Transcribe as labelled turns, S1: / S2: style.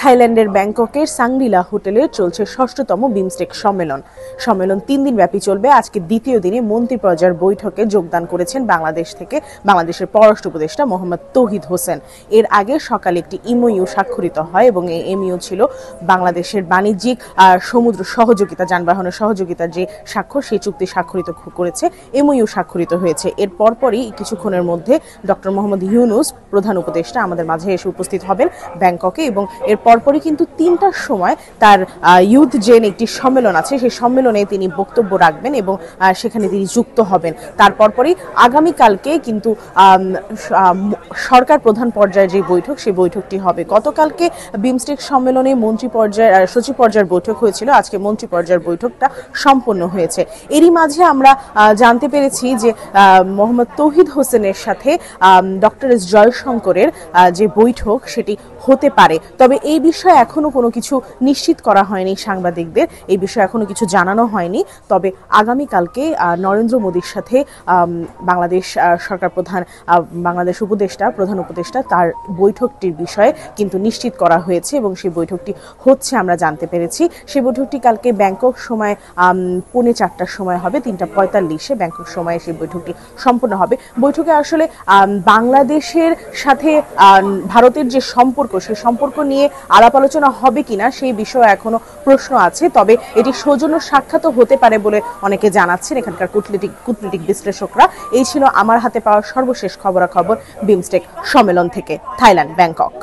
S1: থাইল্যান্ডের ব্যাংককের সাংরিলা হোটেলে চলছে ৬ষ্ঠতম বিমস্টেক সম্মেলন। ৩ দিন ব্যাপী চলবে। আজকে দ্বিতীয় দিনে মন্ত্রী পর্যায়ের বৈঠকে যোগদান করেছেন বাংলাদেশ থেকে বাংলাদেশের পররাষ্ট্র উপদেষ্টা মোহাম্মদ তৌহিদ হোসেন। এর আগে সকালে একটি এমওইউ স্বাক্ষরিত হয় এবং এই এমওইউ ছিল বাংলাদেশের বাণিজ্যিক সমুদ্র সহযোগিতা, যানবাহনের সহযোগিতার যে স্বাক্ষর, সেই চুক্তি স্বাক্ষরিত করেছে, এমওইউ স্বাক্ষরিত হয়েছে। এর পরপরই কিছুক্ষণের মধ্যে ডক্টর মোহাম্মদ ইউনূস প্রধান উপদেষ্টা আমাদের মাঝে এসে উপস্থিত হবেন ব্যাংককে, এবং এর পরপরই কিন্তু ৩টার সময় তার ইউথ জেন একটি সম্মেলন আছে, সেই সম্মেলনে তিনি বক্তব্য রাখবেন এবং সেখানে তিনি যুক্ত হবেন। তার পরপরই আগামীকালকে কিন্তু সরকার প্রধান পর্যায়ের যে বৈঠক, সেই বৈঠকটি হবে। গতকালকে বিমস্টেক সম্মেলনে মন্ত্রী পর্যায়ের সচিব পর্যায়ের বৈঠক হয়েছিল, আজকে মন্ত্রী পর্যায়ের বৈঠকটা সম্পন্ন হয়েছে। এরই মাঝে আমরা জানতে পেরেছি যে মোহাম্মদ তৌহিদ হোসেনের সাথে ডক্টর এস জয়শঙ্করের যে বৈঠক সেটি হতে পারে, তবে এই বিষয়ে এখনো কোনো কিছু নিশ্চিত করা হয়নি সাংবাদিকদের, এই বিষয়ে এখনো কিছু জানানো হয়নি। তবে আগামীকালকে নরেন্দ্র মোদীর সাথে বাংলাদেশ সরকার প্রধান, বাংলাদেশ উপদেষ্টা, প্রধান উপদেষ্টা, তার বৈঠকটির বিষয়ে কিন্তু নিশ্চিত করা হয়েছে এবং সেই বৈঠকটি হচ্ছে আমরা জানতে পেরেছি। সেই বৈঠকটি কালকে ব্যাংকক সময় 4:30টার সময় হবে, 3:45-এ ব্যাংকক সময়ে সেই বৈঠকটি সম্পন্ন হবে। বৈঠকে আসলে বাংলাদেশের সাথে ভারতের যে সম্পর্ক, সেই সম্পর্ক নিয়ে আলাপ আলোচনা হবে কিনা সেই বিষয়ে এখনো প্রশ্ন আছে। তবে এটি সৌজন্য সাক্ষাৎও হতে পারে বলে অনেকে জানাচ্ছেন এখানকার কূটনৈতিক বিশ্লেষকরা। এই ছিল আমার হাতে পাওয়া সর্বশেষ খবরাখবর বিমস্টেক সম্মেলন থেকে থাইল্যান্ড, ব্যাংকক।